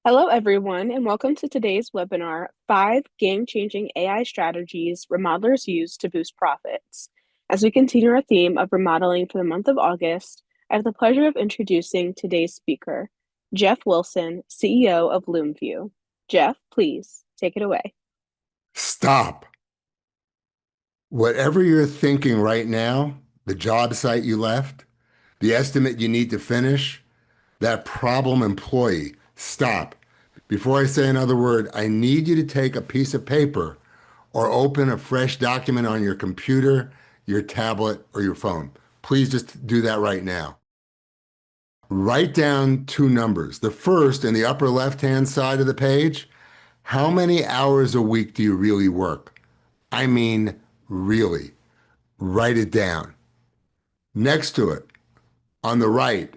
Hello, everyone, and welcome to today's webinar, 5 Game-Changing AI Strategies Remodelers Use to Boost Profits. As we continue our theme of remodeling for the month of August, I have the pleasure of introducing today's speaker, Jeff Wilson, CEO of LoomView. Jeff, please take it away. Stop. Whatever you're thinking right now, the job site you left, the estimate you need to finish, that problem employee, stop. Before I say another word, I need you to take a piece of paper or open a fresh document on your computer, your tablet, or your phone. Please just do that right now. Write down two numbers. The first in the upper left-hand side of the page, how many hours a week do you really work? I mean, really. Write it down. Next to it, on the right,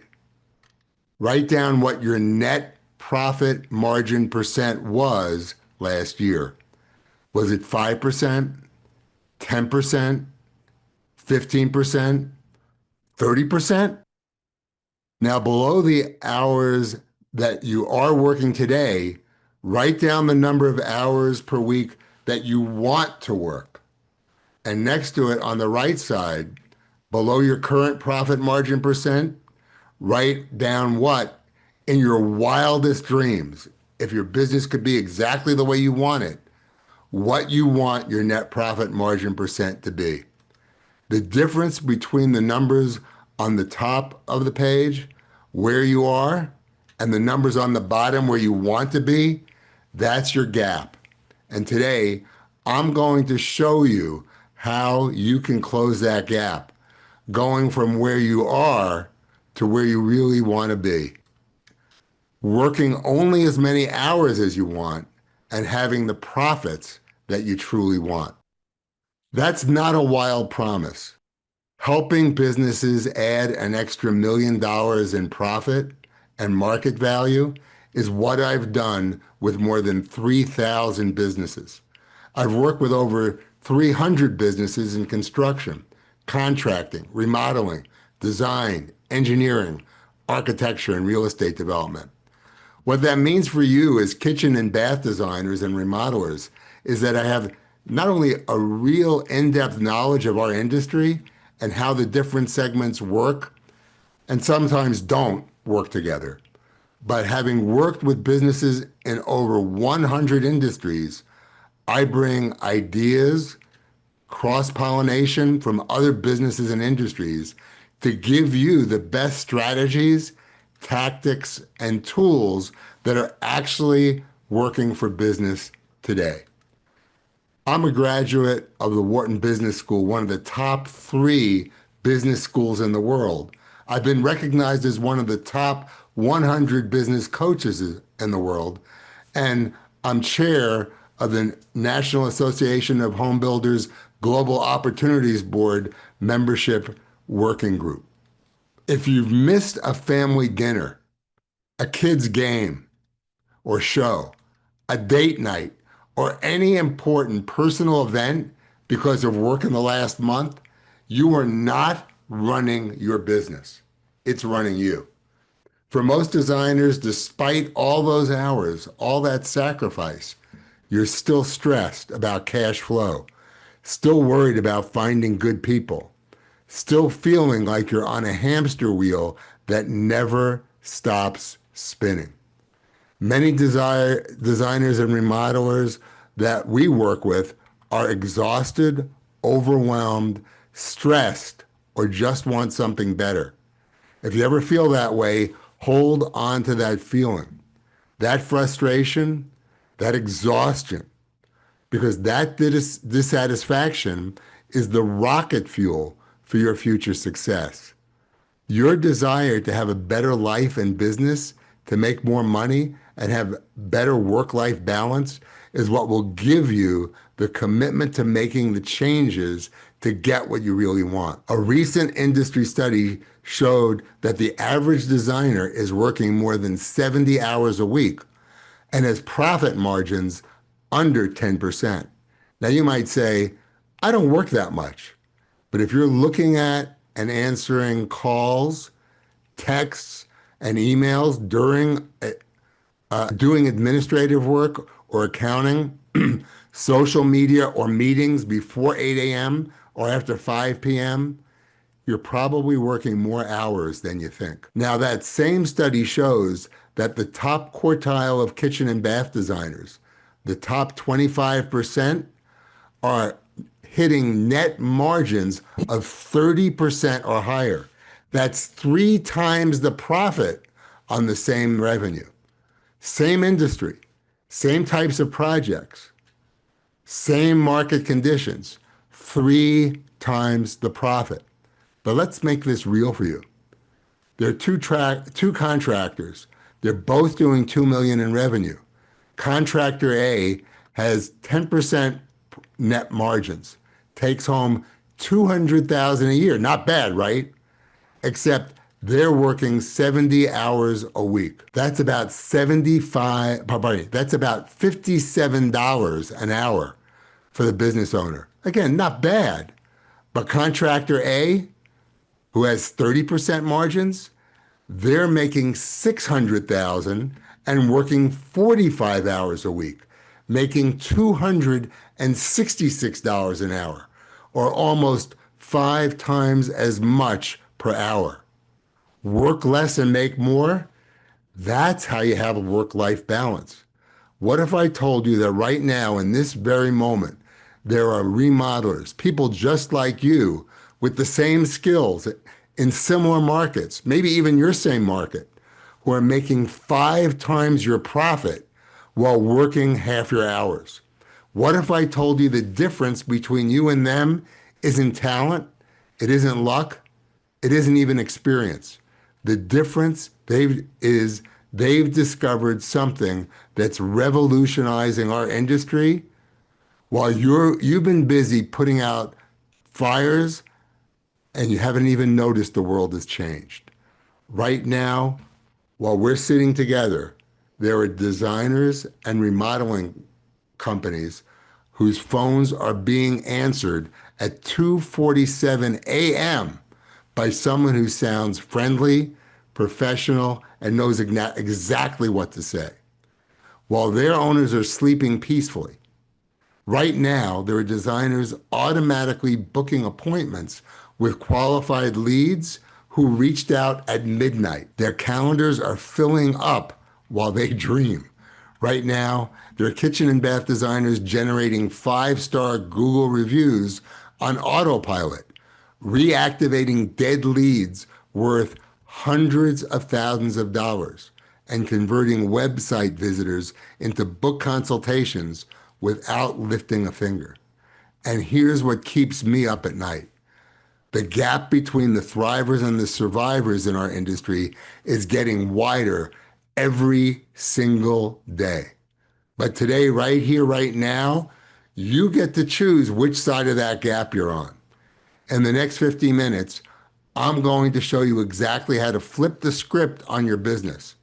write down what your net profit margin percent was last year. Was it 5%, 10%, 15%, 30%? Now, below the hours that you are working today, write down the number of hours per week that you want to work. And next to it, on the right side, below your current profit margin percent, write down what, in your wildest dreams, if your business could be exactly the way you want it, what you want your net profit margin percent to be. The difference between the numbers on the top of the page, where you are, and the numbers on the bottom where you want to be, that's your gap. And today, I'm going to show you how you can close that gap, going from where you are to where you really want to be. Working only as many hours as you want and having the profits that you truly want. That's not a wild promise. Helping businesses add an extra $1 million in profit and market value is what I've done with more than 3,000 businesses. I've worked with over 300 businesses in construction, contracting, remodeling, design, engineering, architecture, and real estate development. What that means for you as kitchen and bath designers and remodelers is that I have not only a real in-depth knowledge of our industry and how the different segments work and sometimes don't work together, but having worked with businesses in over 100 industries, I bring ideas, cross-pollination from other businesses and industries to give you the best strategies, tactics, and tools that are actually working for business today. I'm a graduate of the Wharton Business School, one of the top 3 business schools in the world. I've been recognized as one of the top 100 business coaches in the world, and I'm chair of the National Association of Home Builders Global Opportunities Board membership working group. If you've missed a family dinner, a kid's game or show, a date night, or any important personal event because of work in the last month, you are not running your business. It's running you. For most designers, despite all those hours, all that sacrifice, you're still stressed about cash flow, still worried about finding good people, still feeling like you're on a hamster wheel that never stops spinning. Many designers and remodelers that we work with are exhausted, overwhelmed, stressed, or just want something better. If you ever feel that way, hold on to that feeling, that frustration, that exhaustion, because that dissatisfaction is the rocket fuel for your future success. Your desire to have a better life and business, to make more money and have better work-life balance is what will give you the commitment to making the changes to get what you really want. A recent industry study showed that the average designer is working more than 70 hours a week and has profit margins under 10%. Now you might say, I don't work that much. But if you're looking at and answering calls, texts, and emails during doing administrative work or accounting, social media or meetings before 8 a.m. or after 5 p.m., you're probably working more hours than you think. Now, that same study shows that the top quartile of kitchen and bath designers, the top 25%, are hitting net margins of 30% or higher. That's 3 times the profit on the same revenue. Same industry, same types of projects, same market conditions, 3 times the profit. But let's make this real for you. There are two contractors. They're both doing 2 million in revenue. Contractor A has 10% net margins, takes home 200,000 a year. Not bad, right? Except they're working 70 hours a week. That's about 75, pardon me, that's about $57 an hour for the business owner. Again, not bad. But contractor A, who has 30% margins, they're making 600,000 and working 45 hours a week, making $266 an hour, or almost 5 times as much per hour. Work less and make more? That's how you have a work-life balance. What if I told you that right now, in this very moment, there are remodelers, people just like you, with the same skills in similar markets, maybe even your same market, who are making 5 times your profit while working half your hours? What if I told you the difference between you and them isn't talent, it isn't luck, it isn't even experience? The difference they've discovered something that's revolutionizing our industry while you've been busy putting out fires and you haven't even noticed the world has changed. Right now, while we're sitting together, there are designers and remodeling companies whose phones are being answered at 2:47 a.m. by someone who sounds friendly, professional, and knows exactly what to say, while their owners are sleeping peacefully. Right now, there are designers automatically booking appointments with qualified leads who reached out at midnight. Their calendars are filling up while they dream. Right now, there are kitchen and bath designers generating 5-star Google reviews on autopilot, reactivating dead leads worth hundreds of thousands of dollars, and converting website visitors into book consultations without lifting a finger. And here's what keeps me up at night. The gap between the thrivers and the survivors in our industry is getting wider every single day. But today, right here, right now, you get to choose which side of that gap you're on. In the next 50 minutes, I'm going to show you exactly how to flip the script on your business,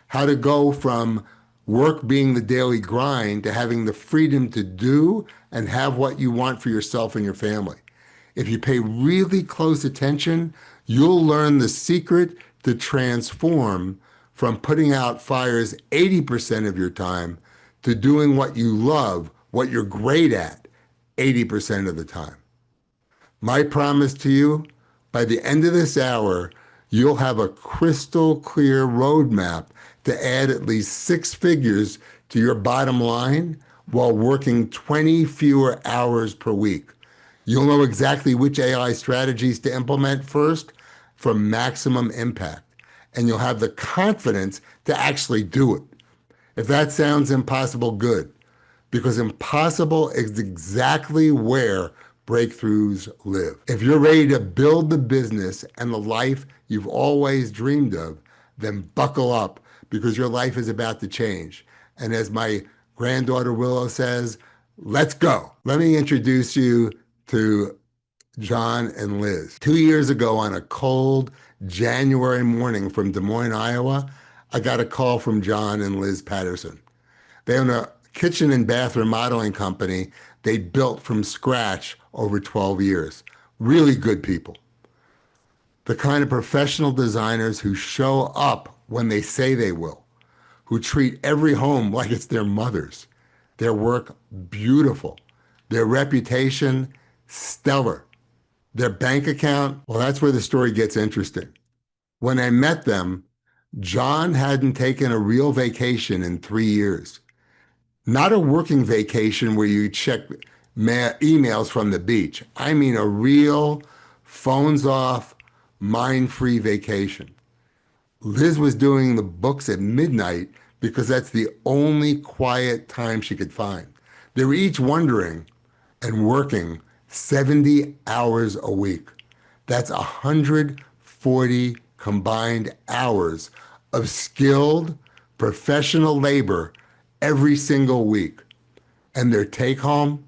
how to go from work being the daily grind to having the freedom to do and have what you want for yourself and your family. If you pay really close attention, you'll learn the secret to transform from putting out fires 80% of your time to doing what you love, what you're great at, 80% of the time. My promise to you, by the end of this hour, you'll have a crystal clear roadmap to add at least 6 figures to your bottom line while working 20 fewer hours per week. You'll know exactly which AI strategies to implement first for maximum impact, and you'll have the confidence to actually do it. If that sounds impossible, good, because impossible is exactly where breakthroughs live. If you're ready to build the business and the life you've always dreamed of, then buckle up because your life is about to change. And as my granddaughter Willow says, let's go. Let me introduce you to John and Liz. 2 years ago on a cold January morning from Des Moines, Iowa, I got a call from John and Liz Patterson. They own a kitchen and bath remodeling company they built from scratch over 12 years. Really good people. The kind of professional designers who show up when they say they will, who treat every home like it's their mother's. Their work, beautiful. Their reputation, stellar. Their bank account, well, that's where the story gets interesting. When I met them, John hadn't taken a real vacation in 3 years. Not a working vacation where you check emails from the beach. I mean a real phones off, mind free vacation. Liz was doing the books at midnight because that's the only quiet time she could find. They were each wondering and working 70 hours a week. That's 140 combined hours of skilled professional labor every single week. And their take home,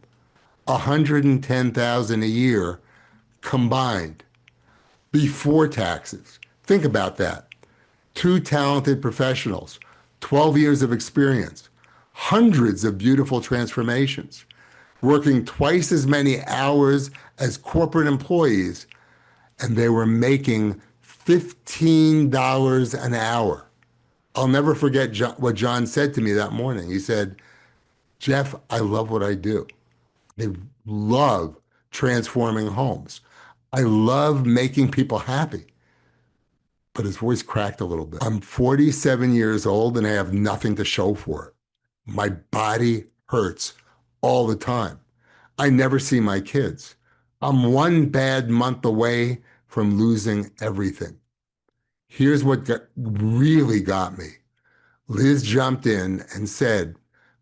110,000 a year combined before taxes. Think about that. Two talented professionals, 12 years of experience, hundreds of beautiful transformations, working twice as many hours as corporate employees, and they were making $15 an hour. I'll never forget what John said to me that morning. He said, Jeff, I love what I do. I love transforming homes. I love making people happy. But his voice cracked a little bit. I'm 47 years old and I have nothing to show for it. My body hurts all the time. I never see my kids. I'm one bad month away from losing everything. Here's what really got me. Liz jumped in and said,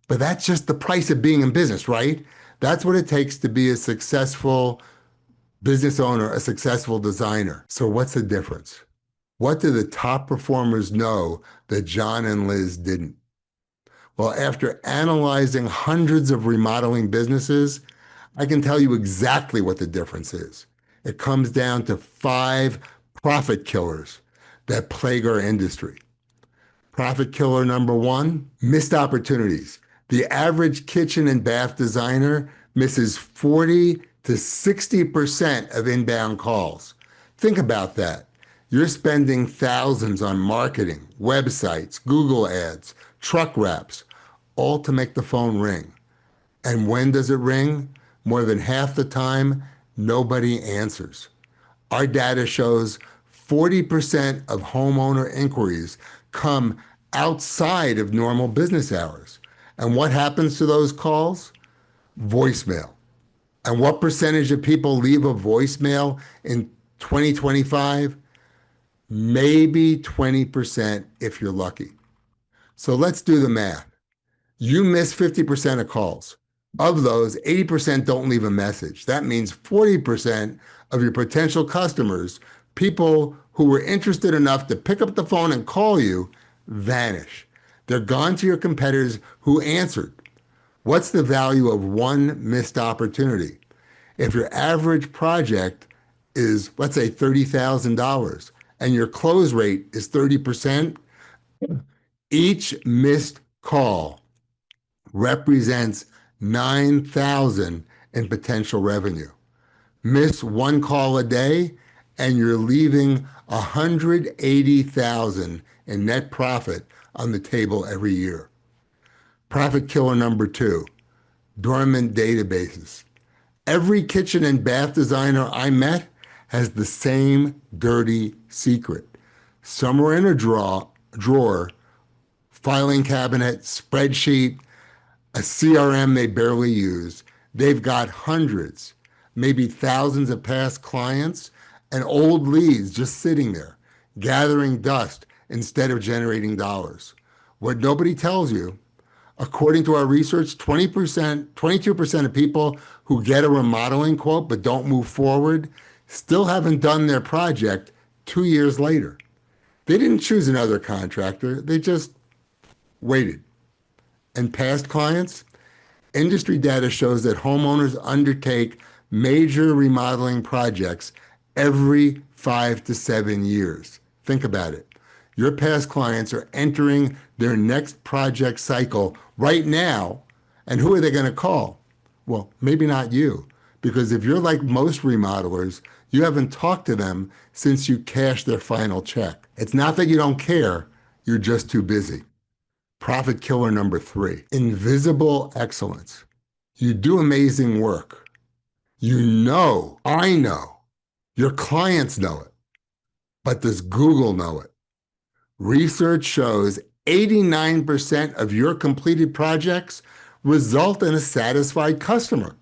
but that's just the price of being in business, right? That's what it takes to be a successful business owner, a successful designer. So what's the difference? What do the top performers know that John and Liz didn't? Well, after analyzing hundreds of remodeling businesses, I can tell you exactly what the difference is. It comes down to 5 profit killers that plague our industry. Profit killer number 1, missed opportunities. The average kitchen and bath designer misses 40 to 60% of inbound calls. Think about that. You're spending thousands on marketing, websites, Google ads, truck wraps, all to make the phone ring. And when does it ring? More than half the time, nobody answers. Our data shows 40% of homeowner inquiries come outside of normal business hours. And what happens to those calls? Voicemail. And what percentage of people leave a voicemail in 2025? Maybe 20% if you're lucky. So let's do the math. You miss 50% of calls. Of those, 80% don't leave a message. That means 40% of your potential customers, people who were interested enough to pick up the phone and call you, vanish. They're gone to your competitors who answered. What's the value of one missed opportunity? If your average project is, let's say, $30,000 and your close rate is 30%, each missed call represents 9,000 in potential revenue. Miss one call a day and you're leaving 180,000 in net profit on the table every year. Profit killer number 2, dormant databases. Every kitchen and bath designer I met has the same dirty secret. Somewhere in a drawer, filing cabinet, spreadsheet, a CRM they barely use, they've got hundreds, maybe thousands of past clients and old leads just sitting there, gathering dust instead of generating dollars. What nobody tells you, according to our research, 20%, 22% of people who get a remodeling quote but don't move forward still haven't done their project 2 years later. They didn't choose another contractor, they just waited. And past clients, industry data shows that homeowners undertake major remodeling projects every 5 to 7 years. Think about it. Your past clients are entering their next project cycle right now, and who are they going to call? Well, maybe not you, because if you're like most remodelers, you haven't talked to them since you cashed their final check. It's not that you don't care, you're just too busy. Profit killer number three, invisible excellence. You do amazing work. You know, I know, your clients know it, but does Google know it? Research shows 89% of your completed projects result in a satisfied customer,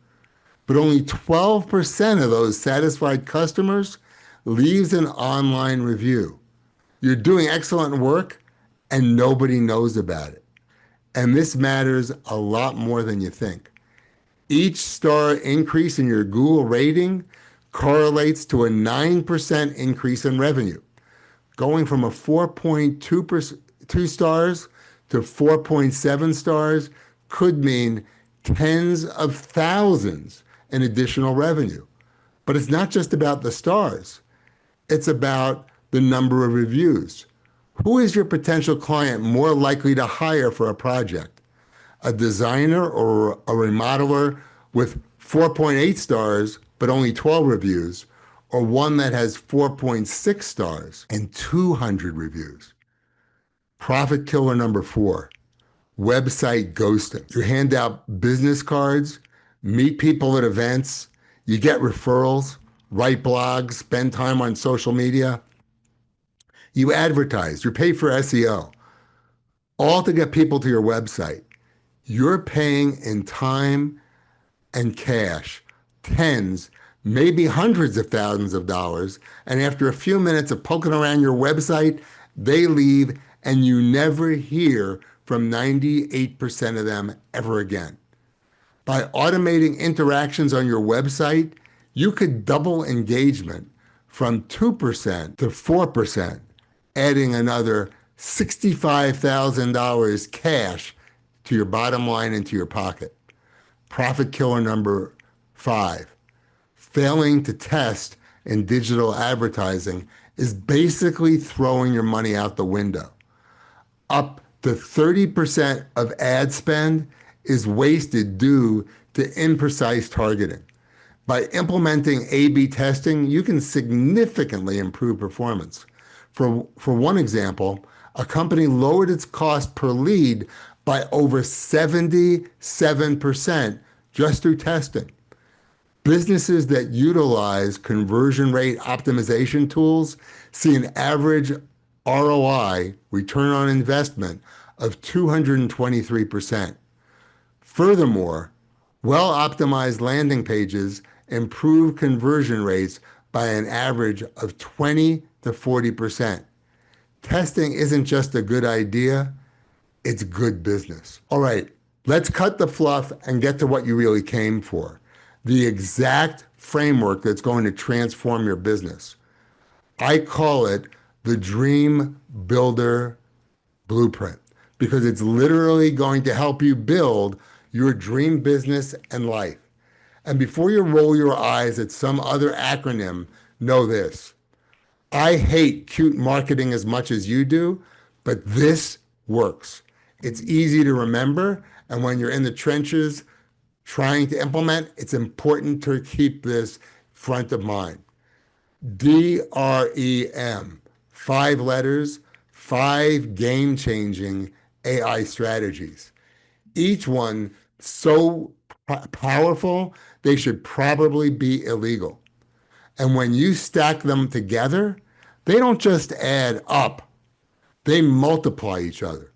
but only 12% of those satisfied customers leaves an online review. You're doing excellent work and nobody knows about it. And this matters a lot more than you think. Each star increase in your Google rating correlates to a 9% increase in revenue. Going from a 4.2 stars to 4.7 stars could mean tens of thousands in additional revenue. But it's not just about the stars. It's about the number of reviews. Who is your potential client more likely to hire for a project? A designer or a remodeler with 4.8 stars but only 12 reviews, or one that has 4.6 stars and 200 reviews? Profit killer number four, website ghosting. You hand out business cards, meet people at events, you get referrals, write blogs, spend time on social media, you advertise, you pay for SEO, all to get people to your website. You're paying in time and cash tens, maybe hundreds of thousands of dollars. And after a few minutes of poking around your website, they leave and you never hear from 98% of them ever again. By automating interactions on your website, you could double engagement from 2% to 4%, adding another $65,000 cash to your bottom line and to your pocket. Profit killer number five, failing to test in digital advertising is basically throwing your money out the window. Up to 30% of ad spend is wasted due to imprecise targeting. By implementing A/B testing, you can significantly improve performance. For one example, a company lowered its cost per lead by over 77% just through testing. Businesses that utilize conversion rate optimization tools see an average ROI, return on investment, of 223%. Furthermore, well-optimized landing pages improve conversion rates by an average of 20 to 40%. Testing isn't just a good idea, it's good business. All right, let's cut the fluff and get to what you really came for. The exact framework that's going to transform your business. I call it the Dream Builder Blueprint because it's literally going to help you build your dream business and life. And before you roll your eyes at some other acronym, know this. I hate cute marketing as much as you do, but this works. It's easy to remember. And when you're in the trenches trying to implement, it's important to keep this front of mind. DREM, 5 letters, 5 game-changing AI strategies. Each one so powerful, they should probably be illegal. And when you stack them together, they don't just add up, they multiply each other.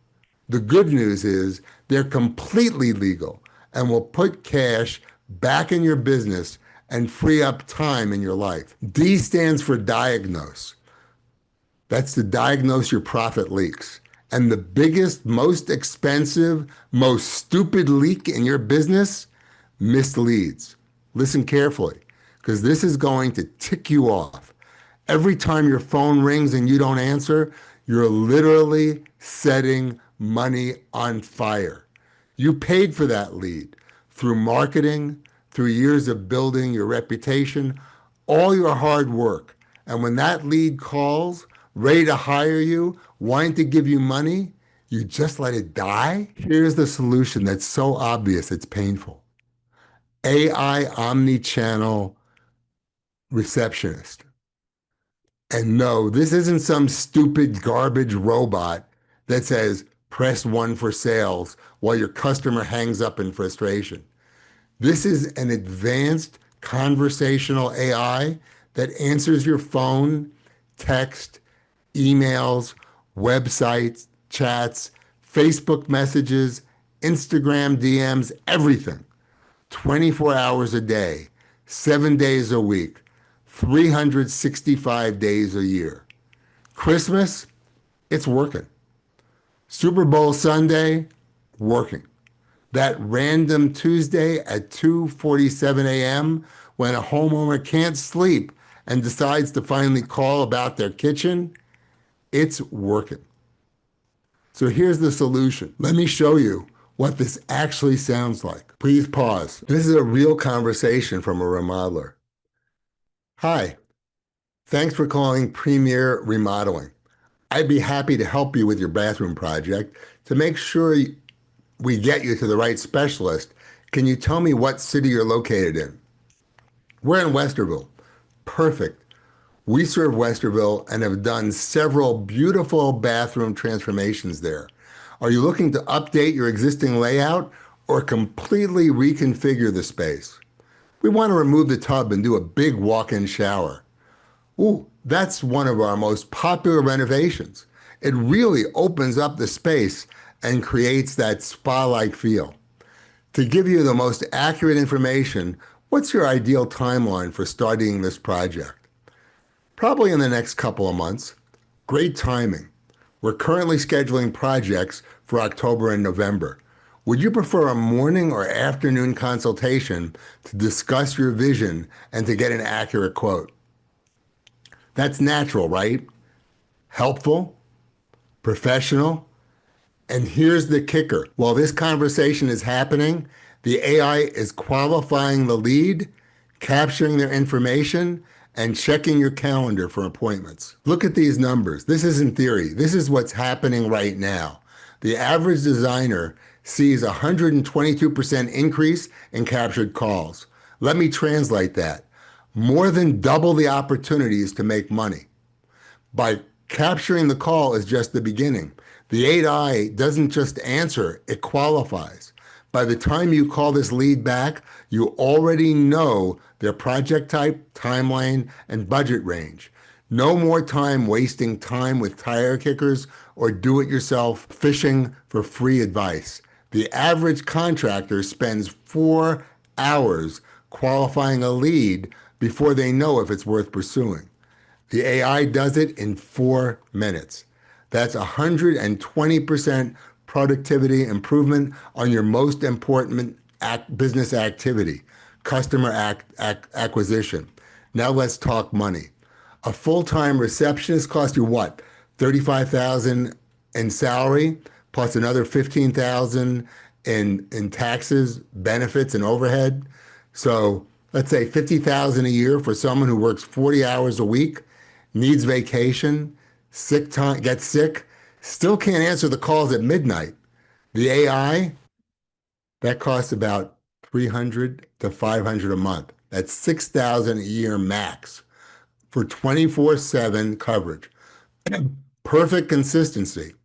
The good news is they're completely legal and will put cash back in your business and free up time in your life. D stands for diagnose. That's to diagnose your profit leaks. And the biggest, most expensive, most stupid leak in your business, missed leads. Listen carefully, because this is going to tick you off. Every time your phone rings and you don't answer, you're literally setting money on fire. You paid for that lead through marketing, through years of building your reputation, all your hard work. And when that lead calls, ready to hire you, wanting to give you money, you just let it die? Here's the solution that's so obvious it's painful. AI Omni Channel Receptionist. And no, this isn't some stupid garbage robot that says, Press 1 for sales while your customer hangs up in frustration. This is an advanced conversational AI that answers your phone, text, emails, websites, chats, Facebook messages, Instagram DMs, everything. 24 hours a day, 7 days a week, 365 days a year. Christmas, it's working. Super Bowl Sunday, working. That random Tuesday at 2:47 a.m. when a homeowner can't sleep and decides to finally call about their kitchen, it's working. So here's the solution. Let me show you what this actually sounds like. Please pause. This is a real conversation from a remodeler. Hi, thanks for calling Premier Remodeling. I'd be happy to help you with your bathroom project. To make sure we get you to the right specialist, can you tell me what city you're located in? We're in Westerville. Perfect. We serve Westerville and have done several beautiful bathroom transformations there. Are you looking to update your existing layout or completely reconfigure the space? We want to remove the tub and do a big walk-in shower. Ooh, that's one of our most popular renovations. It really opens up the space and creates that spa-like feel. To give you the most accurate information, what's your ideal timeline for starting this project? Probably in the next couple of months. Great timing. We're currently scheduling projects for October and November. Would you prefer a morning or afternoon consultation to discuss your vision and to get an accurate quote? That's natural, right? Helpful, professional. And here's the kicker. While this conversation is happening, the AI is qualifying the lead, capturing their information, and checking your calendar for appointments. Look at these numbers. This isn't theory. This is what's happening right now. The average designer sees a 122% increase in captured calls. Let me translate that. More than double the opportunities to make money. By capturing the call is just the beginning. The AI doesn't just answer, it qualifies. By the time you call this lead back, you already know their project type, timeline, and budget range. No more time wasting time with tire kickers or do-it-yourself fishing for free advice. The average contractor spends 4 hours qualifying a lead before they know if it's worth pursuing. The AI does it in 4 minutes. That's 120% productivity improvement on your most important business activity, customer acquisition. Now let's talk money. A full-time receptionist costs you what? 35,000 in salary plus another 15,000 in taxes, benefits and overhead. So let's say 50,000 a year for someone who works 40 hours a week, needs vacation, sick time, gets sick, still can't answer the calls at midnight. The AI, that costs about 300 to 500 a month. That's 6,000 a year max for 24/7 coverage. Perfect consistency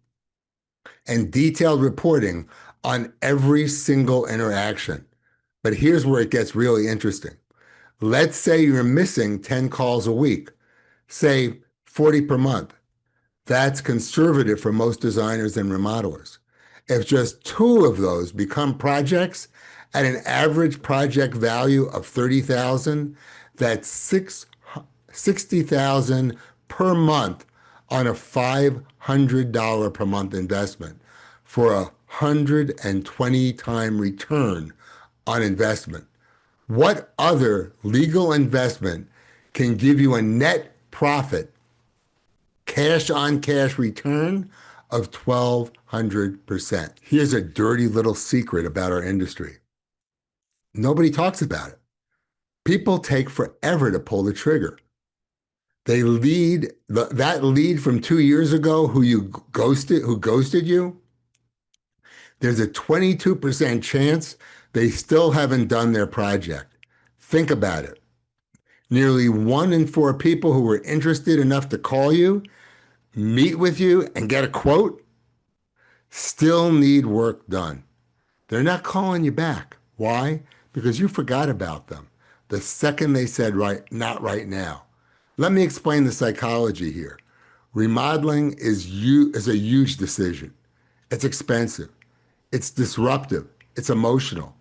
and detailed reporting on every single interaction. But here's where it gets really interesting. Let's say you're missing 10 calls a week, say 40 per month. That's conservative for most designers and remodelers. If just two of those become projects at an average project value of 30,000, that's 60,000 per month on a $500 per month investment for 120 time return on investment. What other legal investment can give you a net profit, cash on cash return of 1,200%? Here's a dirty little secret about our industry. Nobody talks about it. People take forever to pull the trigger. That lead from 2 years ago who ghosted you, there's a 22% chance they still haven't done their project. Think about it. Nearly 1 in 4 people who were interested enough to call you, meet with you, and get a quote still need work done. They're not calling you back. Why? Because you forgot about them the second they said, right, not right now. Let me explain the psychology here. Remodeling is a huge decision. It's expensive. It's disruptive. It's emotional.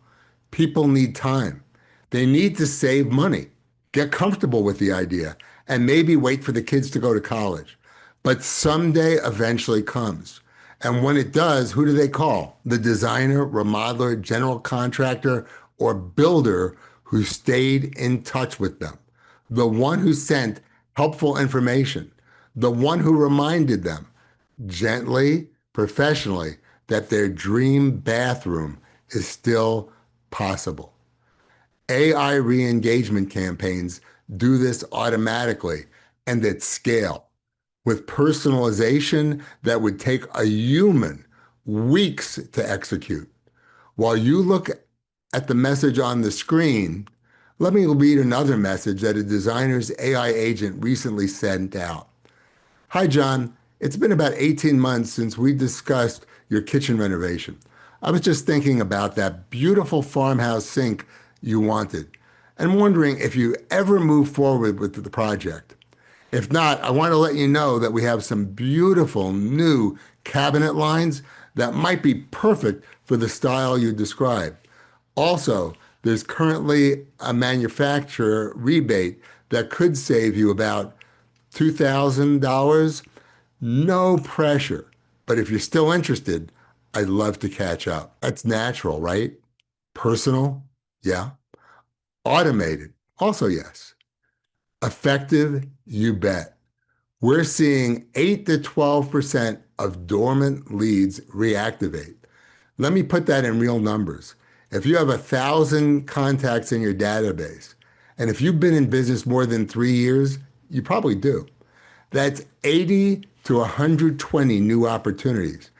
People need time. They need to save money, get comfortable with the idea, and maybe wait for the kids to go to college. But someday eventually comes. And when it does, who do they call? The designer, remodeler, general contractor, or builder who stayed in touch with them. The one who sent helpful information. The one who reminded them gently, professionally, that their dream bathroom is still possible. AI re engagement campaigns do this automatically and at scale with personalization that would take a human weeks to execute. While you look at the message on the screen, let me read another message that a designer's AI agent recently sent out. Hi, John. It's been about 18 months since we discussed your kitchen renovation. I was just thinking about that beautiful farmhouse sink you wanted and wondering if you ever move forward with the project. If not, I want to let you know that we have some beautiful new cabinet lines that might be perfect for the style you described. Also, there's currently a manufacturer rebate that could save you about $2,000. No pressure. But if you're still interested, I'd love to catch up. That's natural, right? Personal? Yeah. Automated? Also, yes. Effective? You bet. We're seeing 8 to 12% of dormant leads reactivate. Let me put that in real numbers. If you have 1,000 contacts in your database, and if you've been in business more than 3 years, you probably do. That's 80 to 120 new opportunities.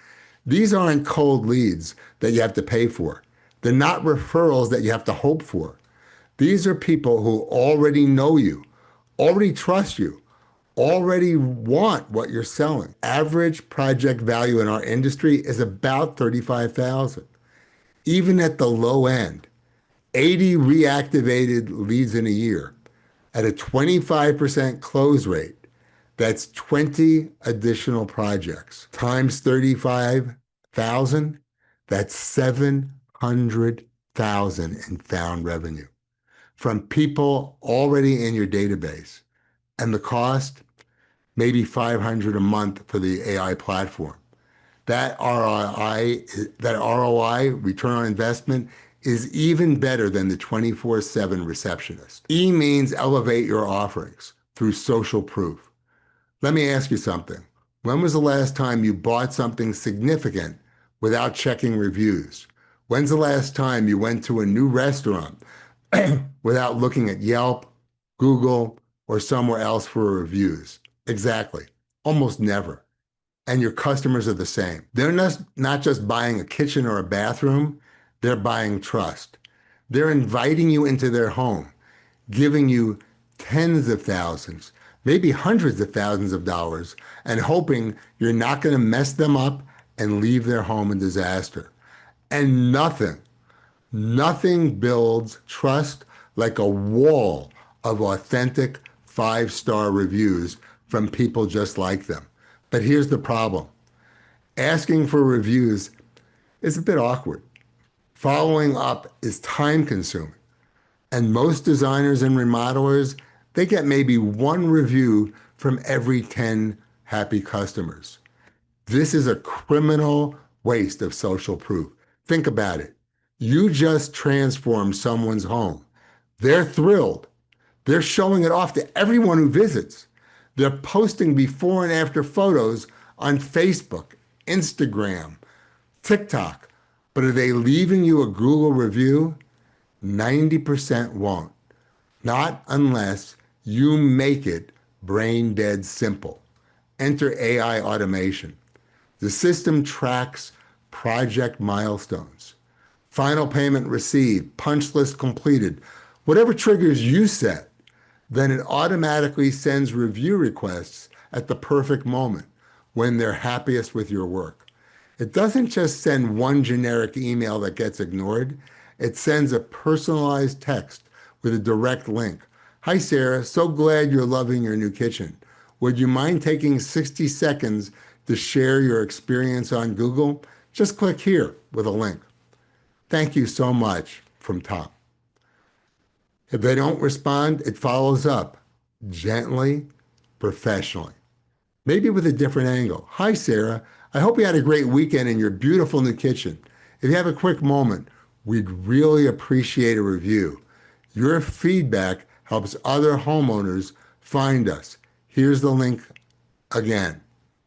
These aren't cold leads that you have to pay for. They're not referrals that you have to hope for. These are people who already know you, already trust you, already want what you're selling. Average project value in our industry is about 35,000. Even at the low end, 80 reactivated leads in a year at a 25% close rate. That's 20 additional projects times 35,000. That's 700,000 in found revenue from people already in your database. And the cost, maybe 500 a month for the AI platform. That ROI, return on investment, is even better than the 24/7 receptionist. E means elevate your offerings through social proof. Let me ask you something. When was the last time you bought something significant without checking reviews? When's the last time you went to a new restaurant without looking at Yelp, Google, or somewhere else for reviews? Exactly. Almost never. And your customers are the same. They're not just buying a kitchen or a bathroom, they're buying trust. They're inviting you into their home, giving you tens of thousands, maybe hundreds of thousands of dollars, and hoping you're not going to mess them up and leave their home in disaster. And nothing builds trust like a wall of authentic 5-star reviews from people just like them. But here's the problem. Asking for reviews is a bit awkward. Following up is time consuming. And most designers and remodelers, they get maybe one review from every 10 happy customers. This is a criminal waste of social proof. Think about it. You just transformed someone's home. They're thrilled. They're showing it off to everyone who visits. They're posting before and after photos on Facebook, Instagram, TikTok. But are they leaving you a Google review? 90% won't. Not unless you make it brain dead simple. Enter AI automation. The system tracks project milestones, final payment received, punch list completed, whatever triggers you set. Then it automatically sends review requests at the perfect moment when they're happiest with your work. It doesn't just send one generic email that gets ignored. It sends a personalized text with a direct link. Hi, Sarah. So glad you're loving your new kitchen. Would you mind taking 60 seconds to share your experience on Google? Just click here with a link. Thank you so much from Tom. If they don't respond, it follows up gently, professionally, maybe with a different angle. Hi, Sarah. I hope you had a great weekend in your beautiful new kitchen. If you have a quick moment, we'd really appreciate a review. Your feedback helps other homeowners find us. Here's the link again,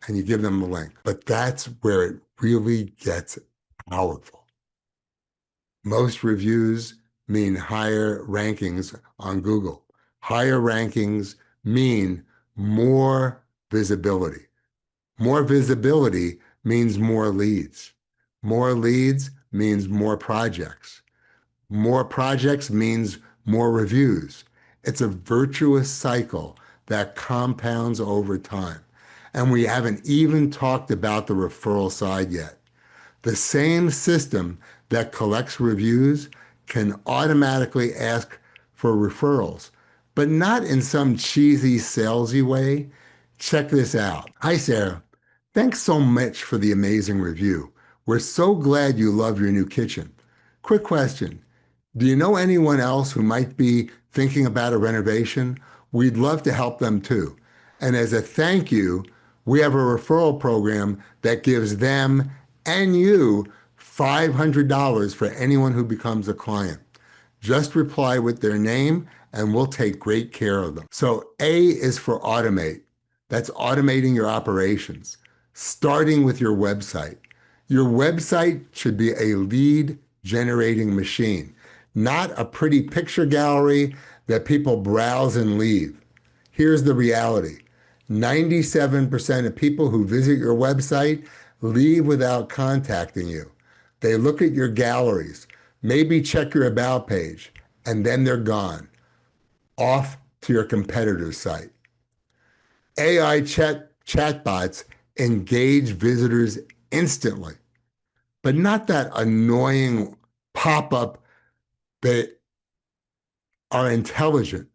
and you give them the link. But that's where it really gets powerful. Most reviews mean higher rankings on Google. Higher rankings mean more visibility. More visibility means more leads. More leads means more projects. More projects means more reviews. It's a virtuous cycle that compounds over time. And we haven't even talked about the referral side yet. The same system that collects reviews can automatically ask for referrals, but not in some cheesy, salesy way. Check this out. Hi, Sarah. Thanks so much for the amazing review. We're so glad you love your new kitchen. Quick question. Do you know anyone else who might be thinking about a renovation? We'd love to help them too. And as a thank you, we have a referral program that gives them and you $500 for anyone who becomes a client. Just reply with their name and we'll take great care of them. So A is for automate. That's automating your operations, starting with your website. Your website should be a lead generating machine, not a pretty picture gallery that people browse and leave. Here's the reality. 97% of people who visit your website leave without contacting you. They look at your galleries, maybe check your about page, and then they're gone, off to your competitor's site. AI chatbots engage visitors instantly, but not that annoying pop-up. They are intelligent.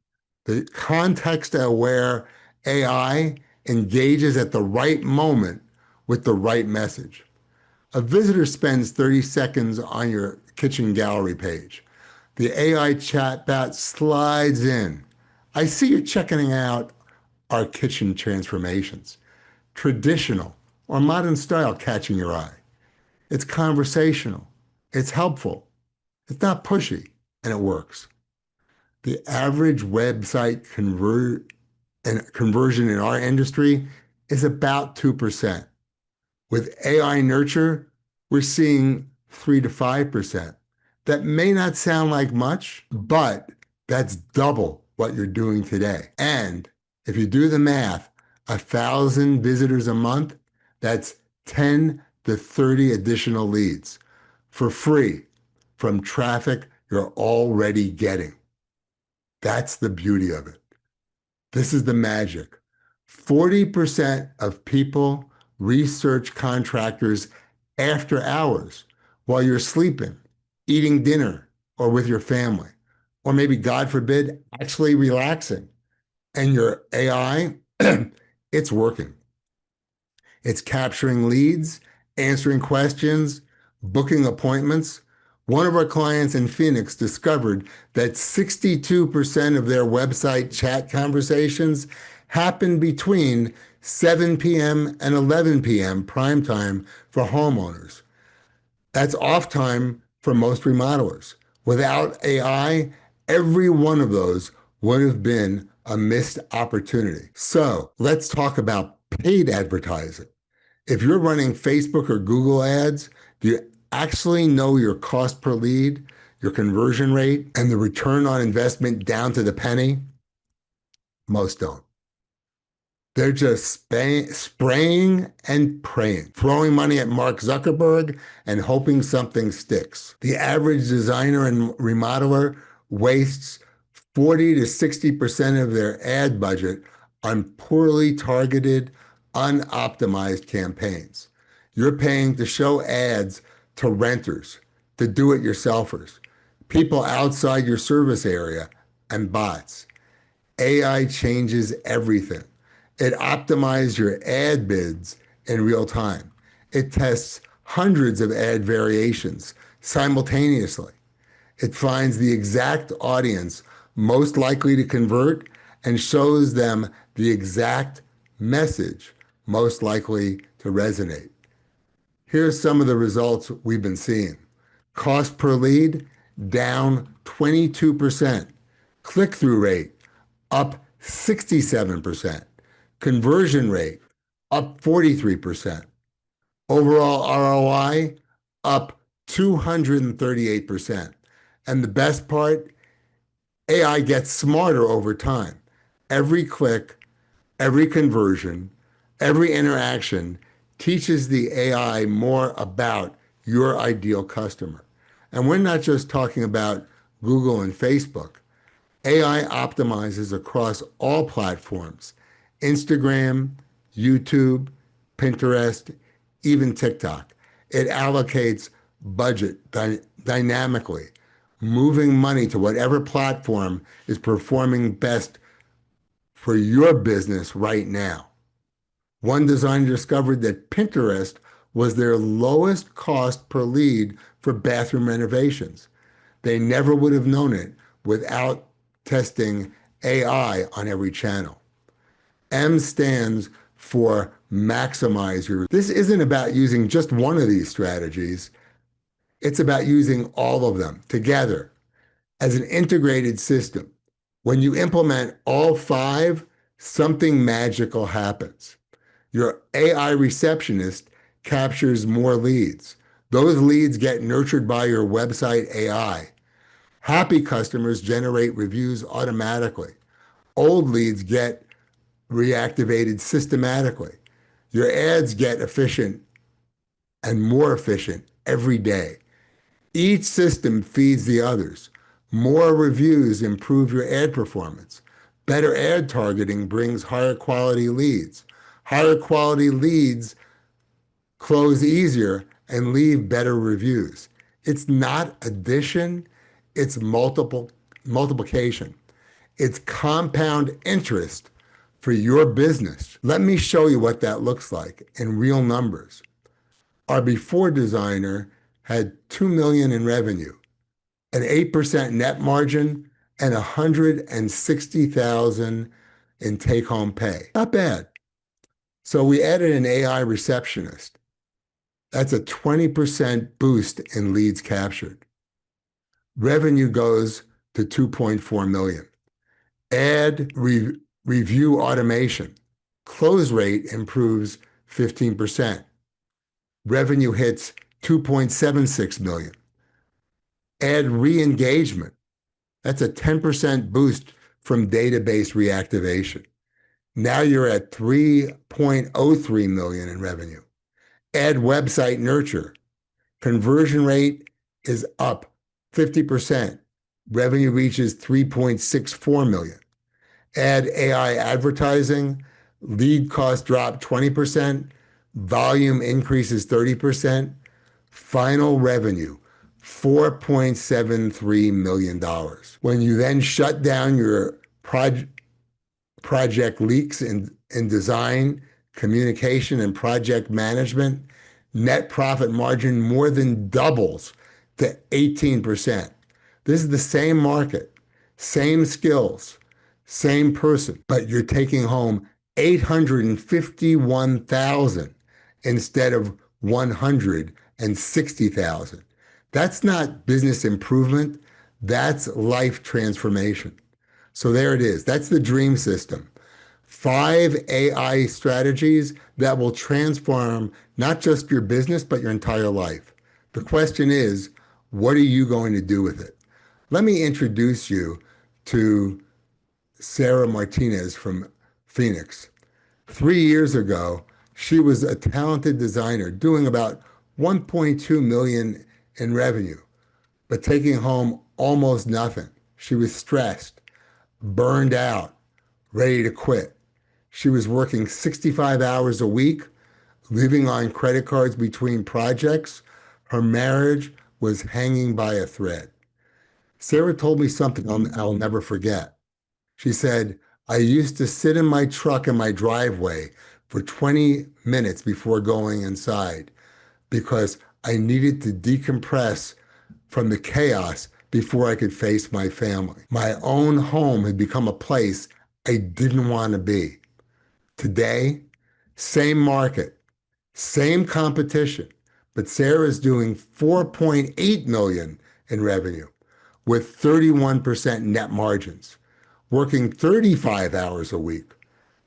The context-aware AI engages at the right moment with the right message. A visitor spends 30 seconds on your kitchen gallery page. The AI chatbot slides in. I see you're checking out our kitchen transformations. Traditional or modern style catching your eye. It's conversational. It's helpful. It's not pushy, and it works. The average website conversion in our industry is about 2%. With AI nurture, we're seeing 3 to 5%. That may not sound like much, but that's double what you're doing today. And if you do the math, 1,000 visitors a month, that's 10 to 30 additional leads for free from traffic you're already getting. That's the beauty of it. This is the magic. 40% of people research contractors after hours while you're sleeping, eating dinner, or with your family, or maybe, God forbid, actually relaxing. And your AI, it's working. It's capturing leads, answering questions, booking appointments. One of our clients in Phoenix discovered that 62% of their website chat conversations happen between 7 p.m. and 11 p.m. prime time for homeowners. That's off time for most remodelers. Without AI, every one of those would have been a missed opportunity. So let's talk about paid advertising. If you're running Facebook or Google ads, do you actually know your cost per lead, your conversion rate, and the return on investment down to the penny? Most don't. They're just spraying and praying, throwing money at Mark Zuckerberg and hoping something sticks. The average designer and remodeler wastes 40 to 60% of their ad budget on poorly targeted, unoptimized campaigns. You're paying to show ads to renters, to do-it-yourselfers, people outside your service area, and bots. AI changes everything. It optimizes your ad bids in real time. It tests hundreds of ad variations simultaneously. It finds the exact audience most likely to convert and shows them the exact message most likely to resonate. Here's some of the results we've been seeing. Cost per lead down 22%. Click-through rate up 67%. Conversion rate up 43%. Overall ROI up 238%. And the best part, AI gets smarter over time. Every click, every conversion, every interaction teaches the AI more about your ideal customer. And we're not just talking about Google and Facebook. AI optimizes across all platforms: Instagram, YouTube, Pinterest, even TikTok. It allocates budget dynamically, moving money to whatever platform is performing best for your business right now. One designer discovered that Pinterest was their lowest cost per lead for bathroom renovations. They never would have known it without testing AI on every channel. M stands for maximize your. This isn't about using just one of these strategies. It's about using all of them together as an integrated system. When you implement all five, something magical happens. Your AI receptionist captures more leads. Those leads get nurtured by your website AI. Happy customers generate reviews automatically. Old leads get reactivated systematically. Your ads get efficient and more efficient every day. Each system feeds the others. More reviews improve your ad performance. Better ad targeting brings higher quality leads. Higher quality leads close easier and leave better reviews. It's not addition, it's multiplication. It's compound interest for your business. Let me show you what that looks like in real numbers. Our before designer had 2 million in revenue, an 8% net margin, and 160,000 in take-home pay. Not bad. So we added an AI receptionist. That's a 20% boost in leads captured. Revenue goes to 2.4 million. Add review automation. Close rate improves 15%. Revenue hits 2.76 million. Add re-engagement. That's a 10% boost from database reactivation. Now you're at 3.03 million in revenue. Add website nurture. Conversion rate is up 50%. Revenue reaches 3.64 million. Add AI advertising. Lead cost drop 20%. Volume increases 30%. Final revenue, $4.73 million. When you then shut down your project leaks in design, communication, and project management, net profit margin more than doubles to 18%. This is the same market, same skills, same person, but you're taking home 851,000 instead of 160,000. That's not business improvement, that's life transformation. So there it is. That's the dream system. 5 AI strategies that will transform not just your business, but your entire life. The question is, what are you going to do with it? Let me introduce you to Sarah Martinez from Phoenix. 3 years ago, she was a talented designer doing about 1.2 million in revenue, but taking home almost nothing. She was stressed, burned out, ready to quit. She was working 65 hours a week, living on credit cards between projects. Her marriage was hanging by a thread. Sarah told me something I'll never forget. She said, I used to sit in my truck in my driveway for 20 minutes before going inside because I needed to decompress from the chaos before I could face my family. My own home had become a place I didn't want to be. Today, same market, same competition, but Sarah's doing 4.8 million in revenue with 31% net margins, working 35 hours a week.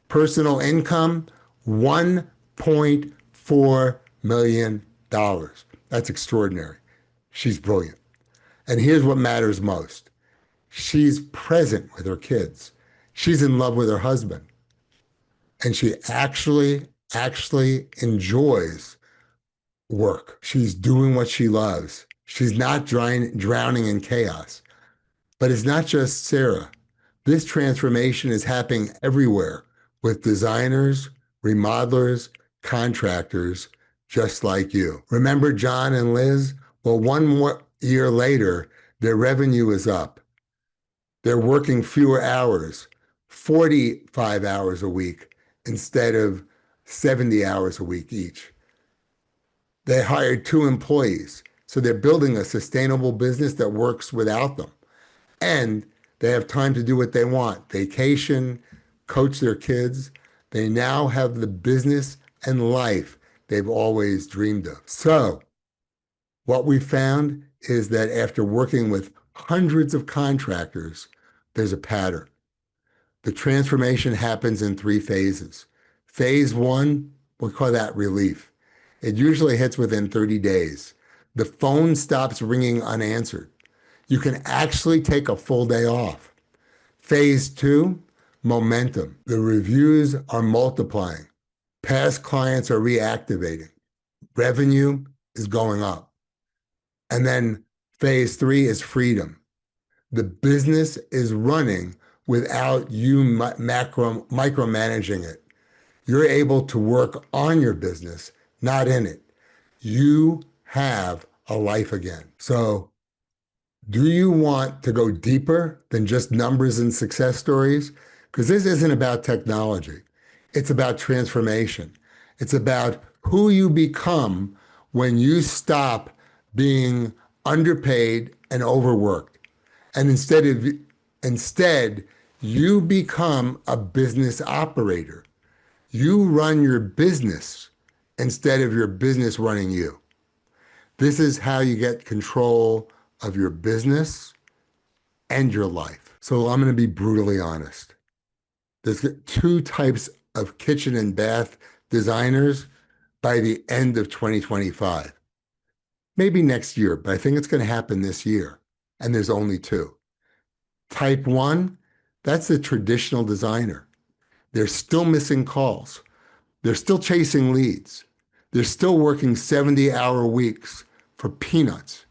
Personal income, $1.4 million. That's extraordinary. She's brilliant. And here's what matters most. She's present with her kids. She's in love with her husband. And she actually enjoys work. She's doing what she loves. She's not drowning in chaos. But it's not just Sarah. This transformation is happening everywhere with designers, remodelers, contractors, just like you. Remember John and Liz? Well, one more year later, their revenue is up. They're working fewer hours, 45 hours a week instead of 70 hours a week each. They hired 2 employees, so they're building a sustainable business that works without them. And they have time to do what they want, vacation, coach their kids. They now have the business and life they've always dreamed of. So, what we found is that after working with hundreds of contractors, there's a pattern. The transformation happens in 3 phases. Phase one, we call that relief. It usually hits within 30 days. The phone stops ringing unanswered. You can actually take a full day off. Phase two, momentum. The reviews are multiplying. Past clients are reactivating. Revenue is going up. And then phase three is freedom. The business is running without you micromanaging it. You're able to work on your business, not in it. You have a life again. So do you want to go deeper than just numbers and success stories? Because this isn't about technology. It's about transformation. It's about who you become when you stop being underpaid and overworked. And instead, you become a business operator. You run your business instead of your business running you. This is how you get control of your business and your life. So I'm going to be brutally honest. There's 2 types of kitchen and bath designers by the end of 2025. Maybe next year, but I think it's going to happen this year. And there's only 2. Type 1, that's the traditional designer. They're still missing calls. They're still chasing leads. They're still working 70-hour weeks for peanuts.